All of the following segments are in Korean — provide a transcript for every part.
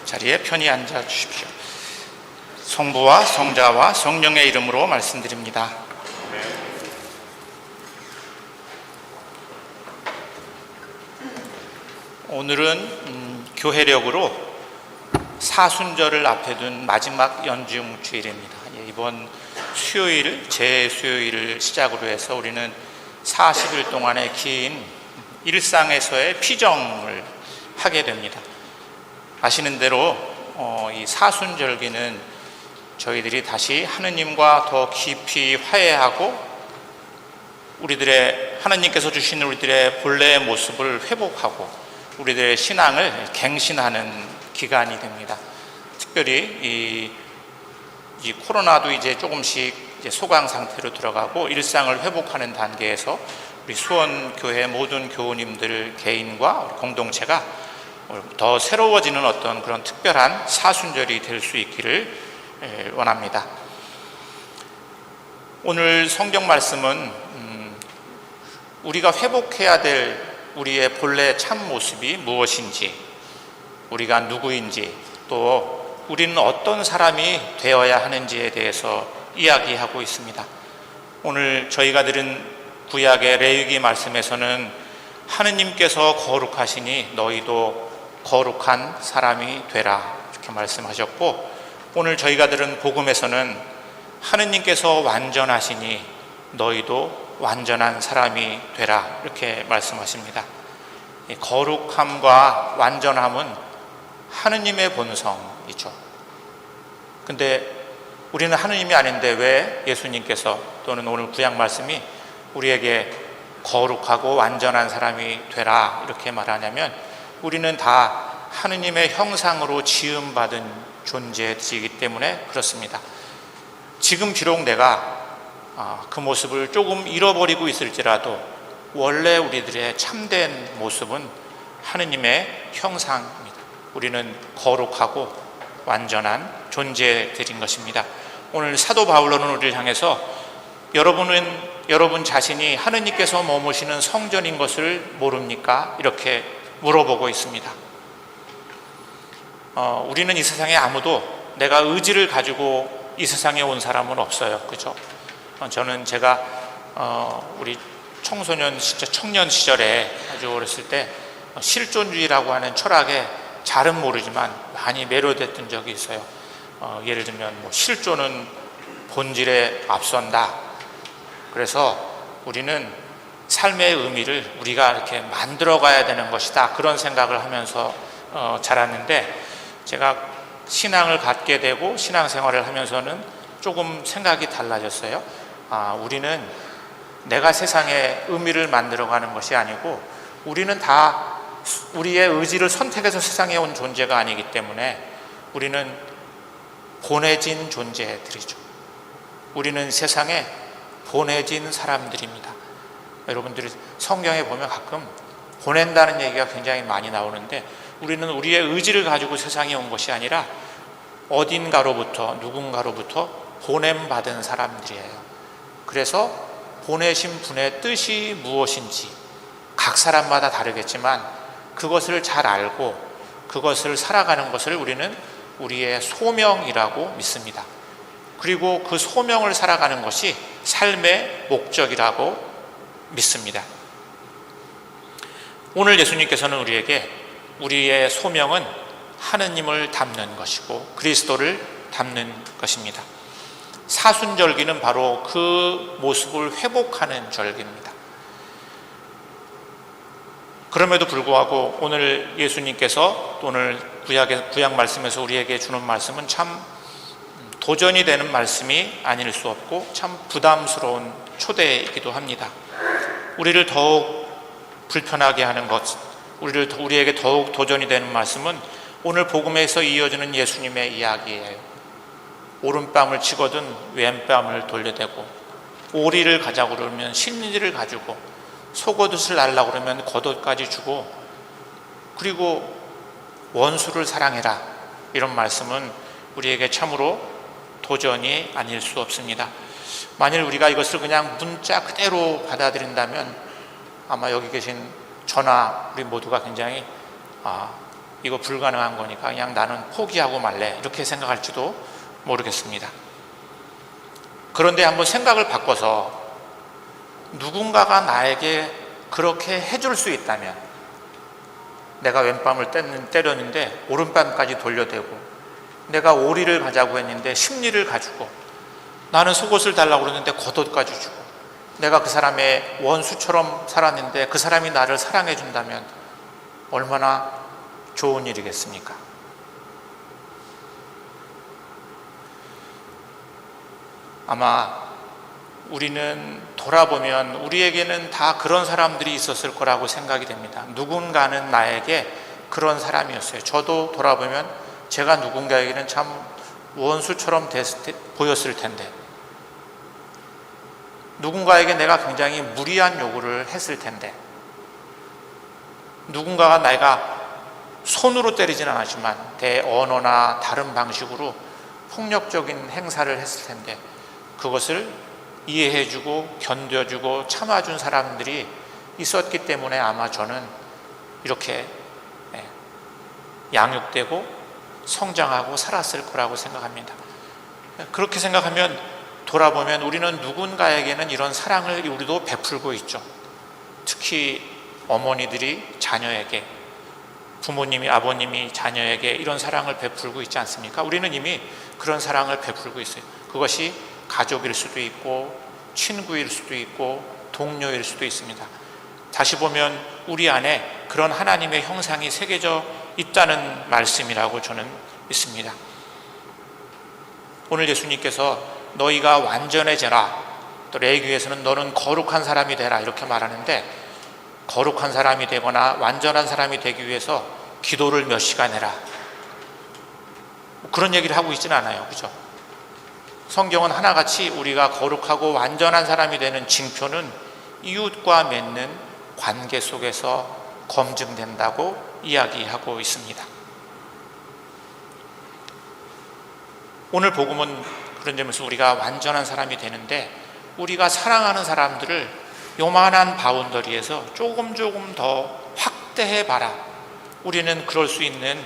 자리에 편히 앉아 주십시오. 성부와 성자와 성령의 이름으로 말씀드립니다. 오늘은 교회력으로 사순절을 앞에 둔 마지막 연중 주일입니다. 이번 수요일, 제 수요일을 시작으로 해서 우리는 40일 동안의 긴 일상에서의 피정을 하게 됩니다. 아시는 대로 이 사순절기는 저희들이 다시 하느님과 더 깊이 화해하고 하나님께서 주신 우리들의 본래의 모습을 회복하고 우리들의 신앙을 갱신하는 기간이 됩니다. 특별히 이 코로나도 이제 조금씩 소강 상태로 들어가고 일상을 회복하는 단계에서 우리 수원교회 모든 교우님들 개인과 공동체가 더 새로워지는 어떤 그런 특별한 사순절이 될 수 있기를 원합니다. 오늘 성경 말씀은 우리가 회복해야 될 우리의 본래 참 모습이 무엇인지, 우리가 누구인지, 또 우리는 어떤 사람이 되어야 하는지에 대해서 이야기하고 있습니다. 오늘 저희가 들은 구약의 레위기 말씀에서는 하느님께서 거룩하시니 너희도 거룩한 사람이 되라 이렇게 말씀하셨고, 오늘 저희가 들은 복음에서는 하느님께서 완전하시니 너희도 완전한 사람이 되라 이렇게 말씀하십니다. 거룩함과 완전함은 하느님의 본성이죠. 근데 우리는 하느님이 아닌데 왜 예수님께서 또는 오늘 구약 말씀이 우리에게 거룩하고 완전한 사람이 되라 이렇게 말하냐면, 우리는 다 하느님의 형상으로 지음받은 존재이기 때문에 그렇습니다. 지금 비록 내가 그 모습을 조금 잃어버리고 있을지라도 원래 우리들의 참된 모습은 하느님의 형상입니다. 우리는 거룩하고 완전한 존재들인 것입니다. 오늘 사도 바울로는 우리를 향해서 여러분 자신이 하느님께서 머무시는 성전인 것을 모릅니까? 이렇게 물어보고 있습니다. 우리는 이 세상에 아무도 내가 의지를 가지고 이 세상에 온 사람은 없어요. 그죠? 저는 제가 우리 청년 시절에 아주 어렸을 때 실존주의라고 하는 철학에 잘은 모르지만 많이 매료됐던 적이 있어요. 예를 들면 실존은 본질에 앞선다. 그래서 우리는 삶의 의미를 우리가 이렇게 만들어가야 되는 것이다, 그런 생각을 하면서 자랐는데, 제가 신앙을 갖게 되고 신앙생활을 하면서는 조금 생각이 달라졌어요. 우리는 내가 세상에 의미를 만들어가는 것이 아니고 우리는 다 우리의 의지를 선택해서 세상에 온 존재가 아니기 때문에 우리는 보내진 존재들이죠. 우리는 세상에 보내진 사람들입니다. 여러분들이 성경에 보면 가끔 보낸다는 얘기가 굉장히 많이 나오는데, 우리는 우리의 의지를 가지고 세상에 온 것이 아니라 어딘가로부터 누군가로부터 보냄받은 사람들이에요. 그래서 보내신 분의 뜻이 무엇인지 각 사람마다 다르겠지만 그것을 잘 알고 그것을 살아가는 것을 우리는 우리의 소명이라고 믿습니다. 그리고 그 소명을 살아가는 것이 삶의 목적이라고 믿습니다. 오늘 예수님께서는 우리에게 우리의 소명은 하느님을 닮는 것이고 그리스도를 닮는 것입니다. 사순절기는 바로 그 모습을 회복하는 절기입니다. 그럼에도 불구하고 오늘 예수님께서 오늘 구약 말씀에서 우리에게 주는 말씀은 참 도전이 되는 말씀이 아닐 수 없고 참 부담스러운 초대이기도 합니다. 우리를 더욱 불편하게 하는 것, 우리에게 더욱 도전이 되는 말씀은 오늘 복음에서 이어지는 예수님의 이야기예요. 오른뺨을 치거든 왼뺨을 돌려대고, 오리를 가자고 그러면 신리를 가지고, 속옷을 달라고 그러면 겉옷까지 주고, 그리고 원수를 사랑해라, 이런 말씀은 우리에게 참으로 도전이 아닐 수 없습니다. 만일 우리가 이것을 그냥 문자 그대로 받아들인다면 아마 여기 계신 저나 우리 모두가 굉장히 이거 불가능한 거니까 그냥 나는 포기하고 말래, 이렇게 생각할지도 모르겠습니다. 그런데 한번 생각을 바꿔서 누군가가 나에게 그렇게 해줄 수 있다면, 내가 왼뺨을 때렸는데 오른뺨까지 돌려대고, 내가 오리를 가자고 했는데 십리를 가지고, 나는 속옷을 달라고 그러는데 겉옷까지 주고, 내가 그 사람의 원수처럼 살았는데 그 사람이 나를 사랑해 준다면 얼마나 좋은 일이겠습니까? 아마 우리는 돌아보면 우리에게는 다 그런 사람들이 있었을 거라고 생각이 됩니다. 누군가는 나에게 그런 사람이었어요. 저도 돌아보면 제가 누군가에게는 참 원수처럼 보였을 텐데, 누군가에게 내가 굉장히 무리한 요구를 했을 텐데, 누군가가 내가 손으로 때리지는 않았지만 대언어나 다른 방식으로 폭력적인 행사를 했을 텐데, 그것을 이해해주고 견뎌주고 참아준 사람들이 있었기 때문에 아마 저는 이렇게 양육되고 성장하고 살았을 거라고 생각합니다. 그렇게 생각하면 돌아보면 우리는 누군가에게는 이런 사랑을 우리도 베풀고 있죠. 특히 어머니들이 자녀에게, 부모님이, 아버님이 자녀에게 이런 사랑을 베풀고 있지 않습니까? 우리는 이미 그런 사랑을 베풀고 있어요. 그것이 가족일 수도 있고 친구일 수도 있고 동료일 수도 있습니다. 다시 보면 우리 안에 그런 하나님의 형상이 새겨져 있다는 말씀이라고 저는 믿습니다. 오늘 예수님께서 너희가 완전해져라, 또 레위기에서는 너는 거룩한 사람이 되라, 이렇게 말하는데, 거룩한 사람이 되거나 완전한 사람이 되기 위해서 기도를 몇 시간 해라, 그런 얘기를 하고 있지는 않아요. 그죠? 성경은 하나같이 우리가 거룩하고 완전한 사람이 되는 징표는 이웃과 맺는 관계 속에서 검증된다고 이야기하고 있습니다. 오늘 복음은 그런 점에서 우리가 완전한 사람이 되는데, 우리가 사랑하는 사람들을 요만한 바운더리에서 조금 더 확대해 봐라. 우리는 그럴 수 있는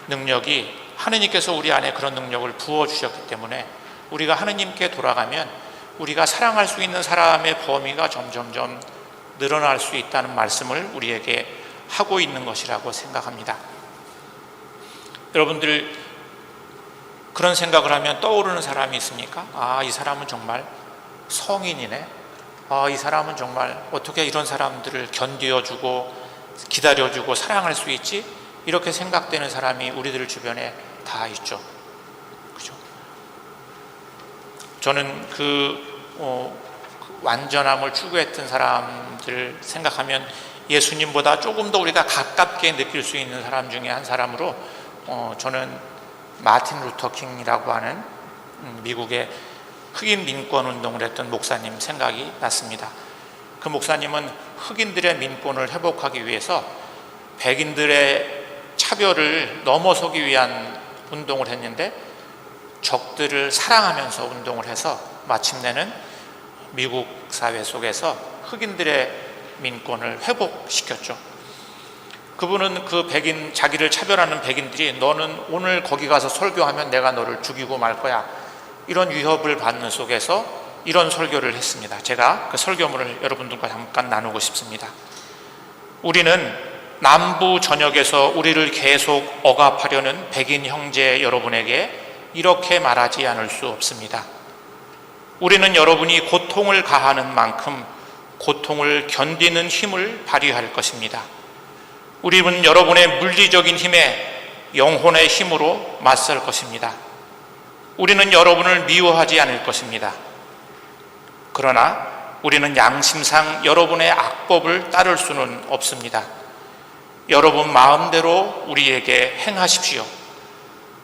능력이, 하느님께서 우리 안에 그런 능력을 부어주셨기 때문에 우리가 하느님께 돌아가면 우리가 사랑할 수 있는 사람의 범위가 점점점 늘어날 수 있다는 말씀을 우리에게 하고 있는 것이라고 생각합니다. 여러분들 그런 생각을 하면 떠오르는 사람이 있습니까? 아, 이 사람은 정말 성인이네. 아, 이 사람은 정말 어떻게 이런 사람들을 견뎌주고 기다려주고 사랑할 수 있지? 이렇게 생각되는 사람이 우리들 주변에 다 있죠. 그죠? 저는 그 완전함을 추구했던 사람들 생각하면 예수님보다 조금 더 우리가 가깝게 느낄 수 있는 사람 중에 한 사람으로 저는 마틴 루터 킹이라고 하는 미국의 흑인 민권 운동을 했던 목사님 생각이 났습니다. 그 목사님은 흑인들의 민권을 회복하기 위해서 백인들의 차별을 넘어서기 위한 운동을 했는데, 적들을 사랑하면서 운동을 해서 마침내는 미국 사회 속에서 흑인들의 민권을 회복시켰죠. 그분은 그 백인, 자기를 차별하는 백인들이 너는 오늘 거기 가서 설교하면 내가 너를 죽이고 말 거야, 이런 위협을 받는 속에서 이런 설교를 했습니다. 제가 그 설교문을 여러분들과 잠깐 나누고 싶습니다. 우리는 남부 전역에서 우리를 계속 억압하려는 백인 형제 여러분에게 이렇게 말하지 않을 수 없습니다. 우리는 여러분이 고통을 가하는 만큼 고통을 견디는 힘을 발휘할 것입니다. 우리는 여러분의 물리적인 힘에 영혼의 힘으로 맞설 것입니다. 우리는 여러분을 미워하지 않을 것입니다. 그러나 우리는 양심상 여러분의 악법을 따를 수는 없습니다. 여러분 마음대로 우리에게 행하십시오.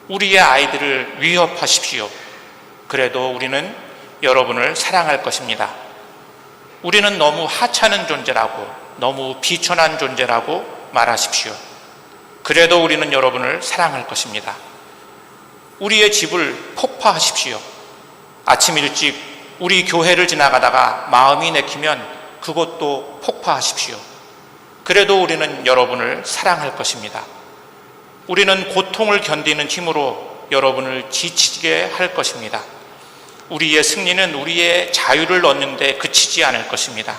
우리의 아이들을 위협하십시오. 그래도 우리는 여러분을 사랑할 것입니다. 우리는 너무 하찮은 존재라고, 너무 비천한 존재라고 말하십시오. 그래도 우리는 여러분을 사랑할 것입니다. 우리의 집을 폭파하십시오. 아침 일찍 우리 교회를 지나가다가 마음이 내키면 그것도 폭파하십시오. 그래도 우리는 여러분을 사랑할 것입니다. 우리는 고통을 견디는 힘으로 여러분을 지치게 할 것입니다. 우리의 승리는 우리의 자유를 얻는 데 그치지 않을 것입니다.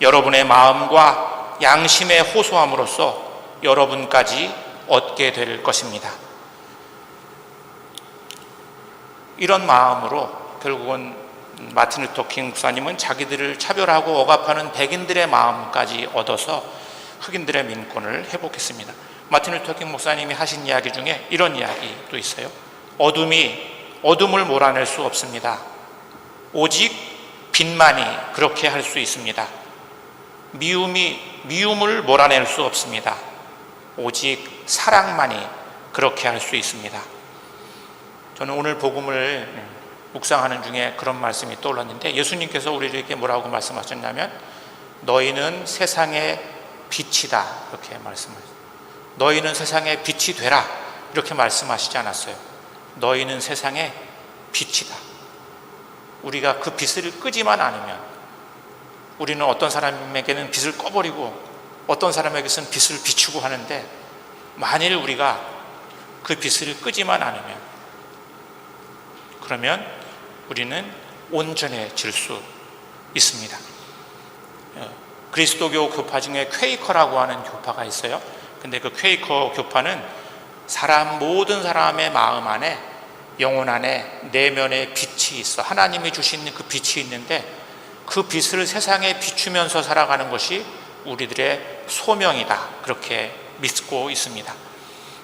여러분의 마음과 양심에 호소함으로써 여러분까지 얻게 될 것입니다. 이런 마음으로 결국은 마틴 루터 킹 목사님은 자기들을 차별하고 억압하는 백인들의 마음까지 얻어서 흑인들의 민권을 회복했습니다. 마틴 루터 킹 목사님이 하신 이야기 중에 이런 이야기도 있어요. 어둠을 몰아낼 수 없습니다. 오직 빛만이 그렇게 할 수 있습니다. 미움을 몰아낼 수 없습니다. 오직 사랑만이 그렇게 할 수 있습니다. 저는 오늘 복음을 묵상하는 중에 그런 말씀이 떠올랐는데, 예수님께서 우리에게 뭐라고 말씀하셨냐면 너희는 세상의 빛이다 이렇게 말씀하셨어요. 너희는 세상의 빛이 되라 이렇게 말씀하시지 않았어요. 너희는 세상의 빛이다. 우리가 그 빛을 끄지만 않으면, 우리는 어떤 사람에게는 빛을 꺼버리고 어떤 사람에게서는 빛을 비추고 하는데, 만일 우리가 그 빛을 끄지만 않으면, 그러면 우리는 온전해질 수 있습니다. 그리스도교 교파 중에 퀘이커라고 하는 교파가 있어요. 근데 그 퀘이커 교파는 모든 사람의 마음 안에, 영혼 안에, 내면에 빛이 있어. 하나님이 주신 그 빛이 있는데 그 빛을 세상에 비추면서 살아가는 것이 우리들의 소명이다, 그렇게 믿고 있습니다.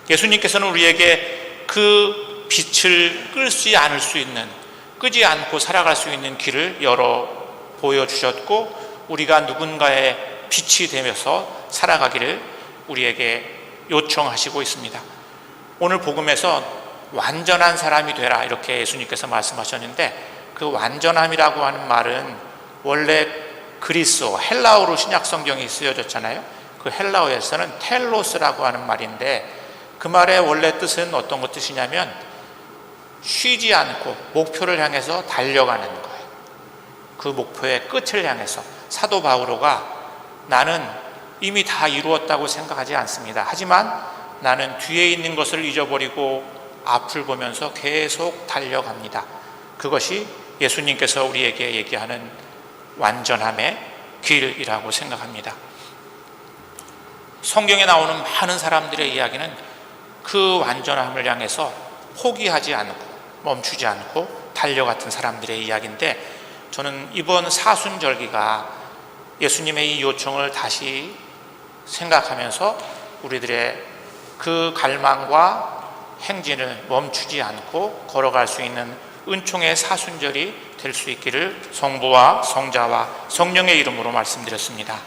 예수님께서는 우리에게 그 빛을 끄지 않고 살아갈 수 있는 길을 보여주셨고, 우리가 누군가의 빛이 되면서 살아가기를 우리에게 요청하시고 있습니다. 오늘 복음에서 완전한 사람이 되라 이렇게 예수님께서 말씀하셨는데, 그 완전함이라고 하는 말은 원래 그리스어, 헬라어로 신약 성경이 쓰여졌잖아요. 그 헬라어에서는 텔로스라고 하는 말인데, 그 말의 원래 뜻은 어떤 것 뜻이냐면 쉬지 않고 목표를 향해서 달려가는 거예요. 그 목표의 끝을 향해서. 사도 바오로가 나는 이미 다 이루었다고 생각하지 않습니다. 하지만 나는 뒤에 있는 것을 잊어버리고 앞을 보면서 계속 달려갑니다. 그것이 예수님께서 우리에게 얘기하는 완전함의 길이라고 생각합니다. 성경에 나오는 많은 사람들의 이야기는 그 완전함을 향해서 포기하지 않고 멈추지 않고 달려갔던 사람들의 이야기인데, 저는 이번 사순절기가 예수님의 이 요청을 다시 생각하면서 우리들의 그 갈망과 행진을 멈추지 않고 걸어갈 수 있는 은총의 사순절이 될 수 있기를 성부와 성자와 성령의 이름으로 말씀드렸습니다.